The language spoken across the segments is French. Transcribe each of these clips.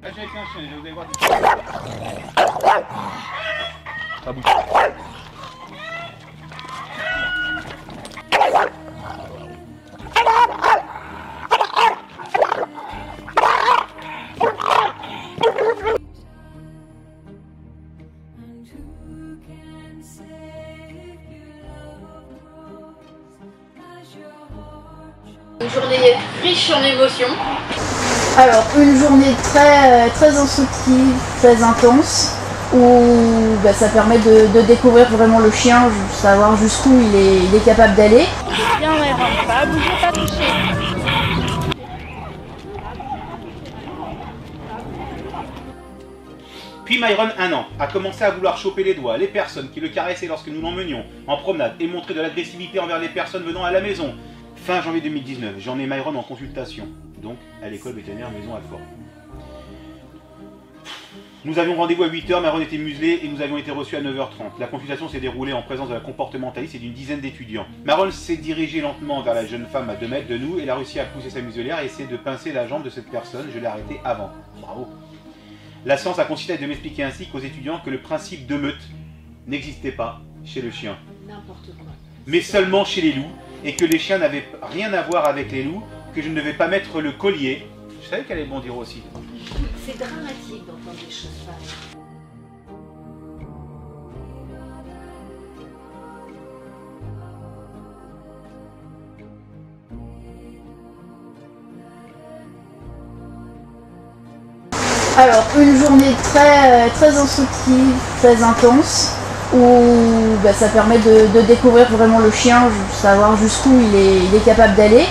Là j'ai avec un chien, je vais voir des Ça bouge. Une journée riche en émotions. Alors, une journée très instructive, très intense, où ça permet de découvrir vraiment le chien, savoir jusqu'où il est capable d'aller. Bien, Myron, pas bouger, pas toucher. Puis Myron, 1 an, a commencé à vouloir choper les doigts les personnes qui le caressaient lorsque nous l'emmenions en promenade et montrer de l'agressivité envers les personnes venant à la maison. Fin janvier 2019, j'en ai Myron en consultation, donc à l'école vétérinaire Maison Alfort. Nous avions rendez-vous à 8 h, Myron était muselé et nous avions été reçus à 9 h 30. La consultation s'est déroulée en présence de la comportementaliste et d'une dizaine d'étudiants. Myron s'est dirigé lentement vers la jeune femme à 2 mètres de nous. Elle a réussi à pousser sa muselière et essayer de pincer la jambe de cette personne. Je l'ai arrêté avant. Bravo. La séance a consisté de m'expliquer ainsi qu'aux étudiants que le principe de meute n'existait pas chez le chien. N'importe quoi. Mais seulement chez les loups, et que les chiens n'avaient rien à voir avec les loups, que je ne devais pas mettre le collier. Je savais qu'elle allait bondir aussi. C'est dramatique d'entendre des choses pareilles. Alors, une journée très instructive, très intense, où ça permet de découvrir vraiment le chien, savoir jusqu'où il est capable d'aller.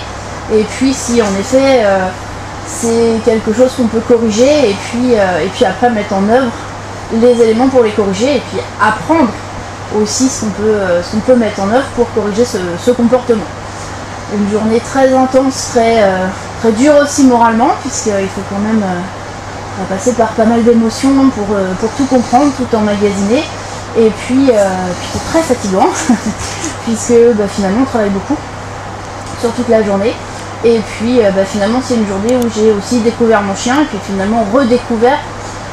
Et puis si en effet c'est quelque chose qu'on peut corriger et puis après mettre en œuvre les éléments pour les corriger et puis apprendre aussi ce qu'on peut mettre en œuvre pour corriger ce comportement. Une journée très intense, très dure aussi moralement, puisqu'il faut quand même passer par pas mal d'émotions pour tout comprendre, tout emmagasiner. Et puis c'est très fatigant, puisque finalement on travaille beaucoup sur toute la journée. Et puis finalement c'est une journée où j'ai aussi découvert mon chien et puis finalement redécouvert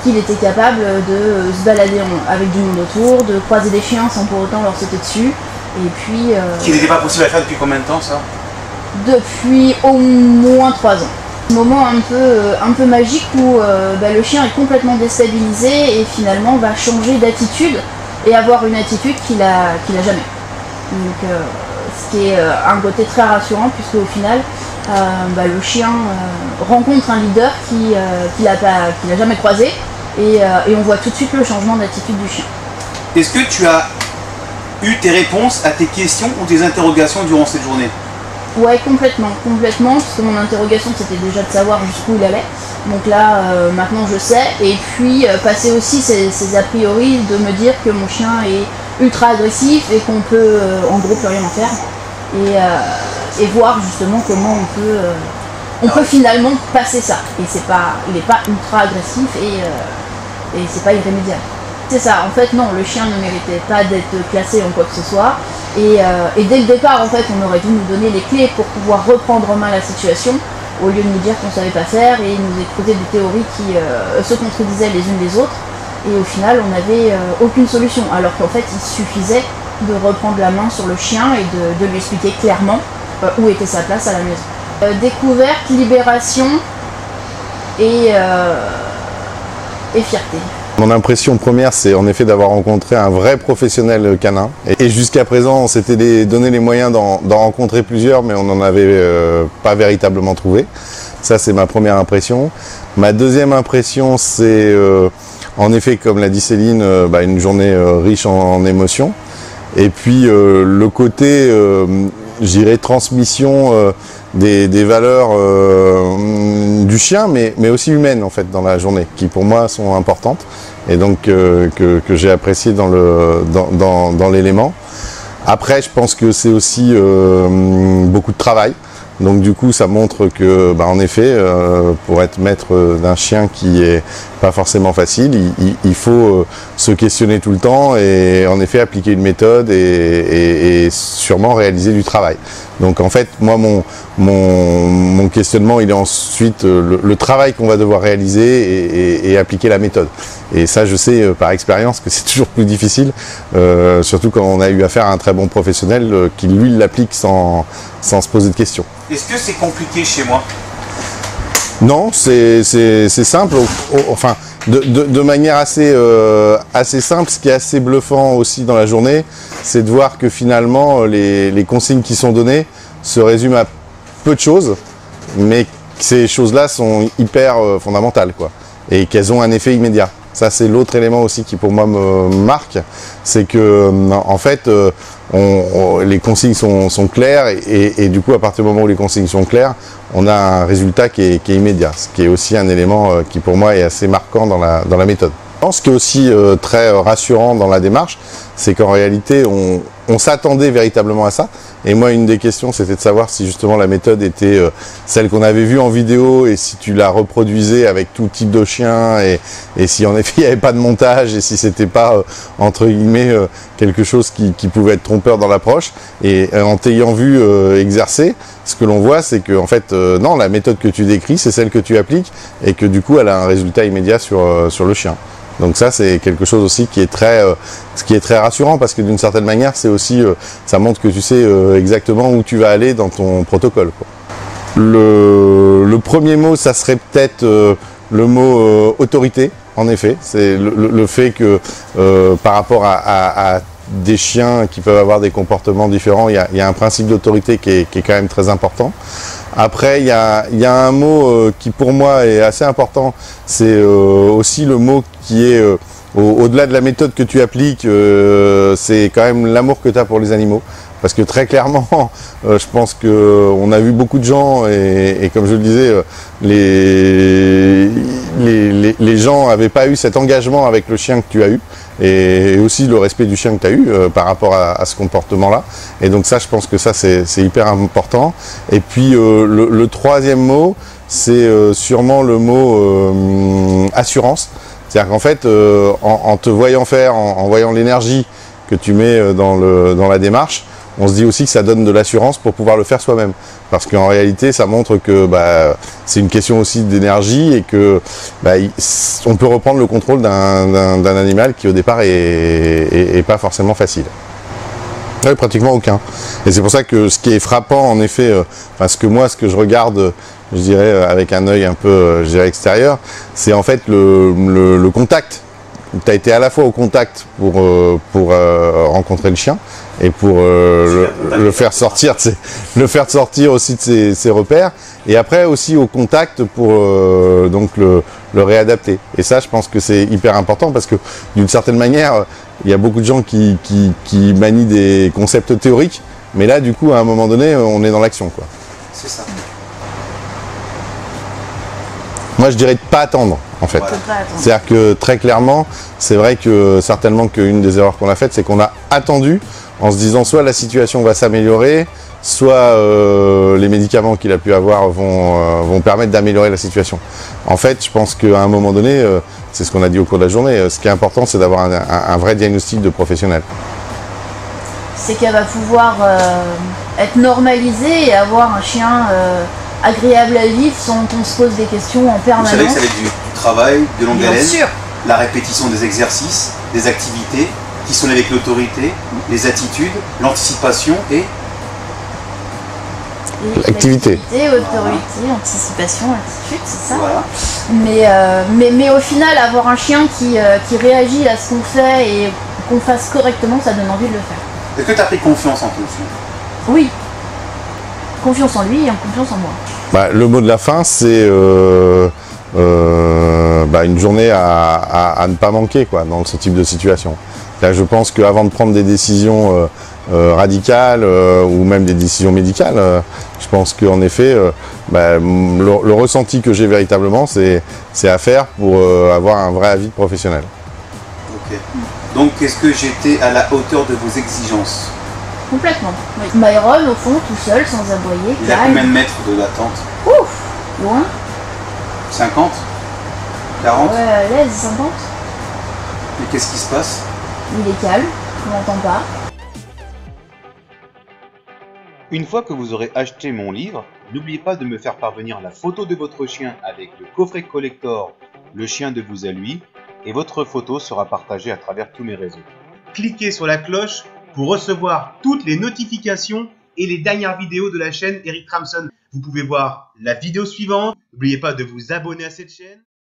qu'il était capable de se balader avec du monde autour, de croiser des chiens sans pour autant leur sauter dessus. Et puis... Qui n'était pas possible à faire depuis combien de temps ça? Depuis au moins 3 ans. Un moment un peu magique où le chien est complètement déstabilisé et finalement va changer d'attitude et avoir une attitude qu'il a jamais. Donc ce qui est un côté très rassurant puisque au final le chien rencontre un leader qu'il a jamais croisé et on voit tout de suite le changement d'attitude du chien. Est-ce que tu as eu tes réponses à tes questions ou tes interrogations durant cette journée? Ouais, complètement, parce que mon interrogation c'était déjà de savoir jusqu'où il allait. Donc là, maintenant je sais. Et puis passer aussi ces a priori de me dire que mon chien est ultra agressif et qu'on peut en gros plus rien en faire. Et voir justement comment on peut finalement passer ça. Et il n'est pas ultra agressif et c'est pas irrémédiable. C'est ça, en fait non, le chien ne méritait pas d'être classé en quoi que ce soit. Et dès le départ, en fait, on aurait dû nous donner les clés pour pouvoir reprendre en main la situation, au lieu de nous dire qu'on ne savait pas faire et nous exposer des théories qui se contredisaient les unes les autres. Et au final, on n'avait aucune solution, alors qu'en fait, il suffisait de reprendre la main sur le chien et de lui expliquer clairement où était sa place à la maison. Découverte, libération et fierté. Mon impression première, c'est en effet d'avoir rencontré un vrai professionnel canin. Et jusqu'à présent, on s'était donné les moyens d'en rencontrer plusieurs, mais on n'en avait pas véritablement trouvé. Ça, c'est ma première impression. Ma deuxième impression, c'est en effet, comme l'a dit Céline, une journée riche en émotions. Et puis le côté, je dirais, transmission des valeurs du chien, mais aussi humaines en fait dans la journée, qui pour moi sont importantes et donc que j'ai apprécié dans l'élément. Après, je pense que c'est aussi beaucoup de travail, Donc du coup, ça montre que, en effet, pour être maître d'un chien qui est pas forcément facile, il faut se questionner tout le temps et en effet appliquer une méthode et sûrement réaliser du travail. Donc en fait, moi, mon questionnement, il est ensuite le travail qu'on va devoir réaliser et appliquer la méthode. Et ça, je sais par expérience que c'est toujours plus difficile, surtout quand on a eu affaire à un très bon professionnel qui, lui, l'applique sans se poser de questions. Est-ce que c'est compliqué chez moi? Non, c'est simple, enfin, de manière assez simple. Ce qui est assez bluffant aussi dans la journée, c'est de voir que finalement, les consignes qui sont données se résument à peu de choses, mais ces choses-là sont hyper fondamentales, quoi, et qu'elles ont un effet immédiat. Ça, c'est l'autre élément aussi qui, pour moi, me marque, c'est que, en fait, les consignes sont claires et du coup, à partir du moment où les consignes sont claires, on a un résultat qui est immédiat, ce qui est aussi un élément qui, pour moi, est assez marquant dans la méthode. Ce qui est aussi très rassurant dans la démarche, c'est qu'en réalité, on s'attendait véritablement à ça. Et moi, une des questions, c'était de savoir si justement la méthode était celle qu'on avait vue en vidéo et si tu la reproduisais avec tout type de chien et si en effet il n'y avait pas de montage et si c'était pas, entre guillemets, quelque chose qui pouvait être trompeur dans l'approche. Et en t'ayant vu exercer, ce que l'on voit, c'est que en fait, non, la méthode que tu décris, c'est celle que tu appliques et que du coup, elle a un résultat immédiat sur le chien. Donc ça, c'est quelque chose aussi qui est très rassurant parce que d'une certaine manière, c'est aussi, ça montre que tu sais exactement où tu vas aller dans ton protocole, quoi. Le premier mot, ça serait peut-être le mot autorité, en effet. C'est le fait que par rapport à des chiens qui peuvent avoir des comportements différents, il y a un principe d'autorité qui est quand même très important. Après, il y a un mot qui pour moi est assez important, c'est aussi le mot qui est au-delà de la méthode que tu appliques, c'est quand même l'amour que tu as pour les animaux. Parce que très clairement, je pense qu'on a vu beaucoup de gens et comme je le disais, les gens n'avaient pas eu cet engagement avec le chien que tu as eu et aussi le respect du chien que tu as eu par rapport à ce comportement-là. Et donc ça, je pense que ça, c'est hyper important. Et puis le troisième mot, c'est sûrement le mot assurance. C'est-à-dire qu'en fait, en te voyant faire, en voyant l'énergie que tu mets dans la démarche, on se dit aussi que ça donne de l'assurance pour pouvoir le faire soi-même. Parce qu'en réalité, ça montre que c'est une question aussi d'énergie et que on peut reprendre le contrôle d'un animal qui au départ est pas forcément facile. Oui, pratiquement aucun. Et c'est pour ça que ce qui est frappant, en effet, ce que je regarde, je dirais, avec un œil un peu, je dirais, extérieur, c'est en fait le contact. Tu as été à la fois au contact pour rencontrer le chien et pour le faire sortir aussi de ses repères, et après aussi au contact pour donc le réadapter. Et ça, je pense que c'est hyper important parce que d'une certaine manière, il y a beaucoup de gens qui manient des concepts théoriques, mais là, du coup, à un moment donné, on est dans l'action, quoi. C'est ça. Moi, je dirais de pas attendre, en fait. Voilà. C'est-à-dire que très clairement, c'est vrai que certainement qu'une des erreurs qu'on a faites, c'est qu'on a attendu en se disant soit la situation va s'améliorer, soit les médicaments qu'il a pu avoir vont permettre d'améliorer la situation. En fait, je pense qu'à un moment donné, c'est ce qu'on a dit au cours de la journée, ce qui est important, c'est d'avoir un vrai diagnostic de professionnel. C'est qu'elle va pouvoir être normalisée et avoir un chien agréable à vivre sans qu'on se pose des questions en permanence. Vous savez que ça va être du travail, de longue haleine, sûr. La répétition des exercices, des activités qui sont avec l'autorité, les attitudes, l'anticipation et l'activité. Autorité, anticipation, attitude, c'est ça. voilà. Mais au final, avoir un chien qui réagit à ce qu'on fait et qu'on fasse correctement, ça donne envie de le faire. Est-ce que tu as pris confiance en ton chien? Oui. Confiance en lui et en confiance en moi. Le mot de la fin, c'est une journée à ne pas manquer, quoi, dans ce type de situation. Là, je pense qu'avant de prendre des décisions radicales ou même des décisions médicales, je pense qu'en effet, le ressenti que j'ai véritablement, c'est à faire pour avoir un vrai avis professionnel. Ok. Donc, est-ce que j'étais à la hauteur de vos exigences? complètement. Oui. Myron, au fond, tout seul, sans aboyer, Il a calme. combien de mètres de l'attente? Ouf, loin. 50? 40? Ouais, à l'aise, 50. Mais qu'est-ce qui se passe? Il est calme, on n'entend pas. Une fois que vous aurez acheté mon livre, n'oubliez pas de me faire parvenir la photo de votre chien avec le coffret collector Le chien de vous à lui, et votre photo sera partagée à travers tous mes réseaux. Cliquez sur la cloche pour recevoir toutes les notifications et les dernières vidéos de la chaîne Eric Tramson. Vous pouvez voir la vidéo suivante. N'oubliez pas de vous abonner à cette chaîne.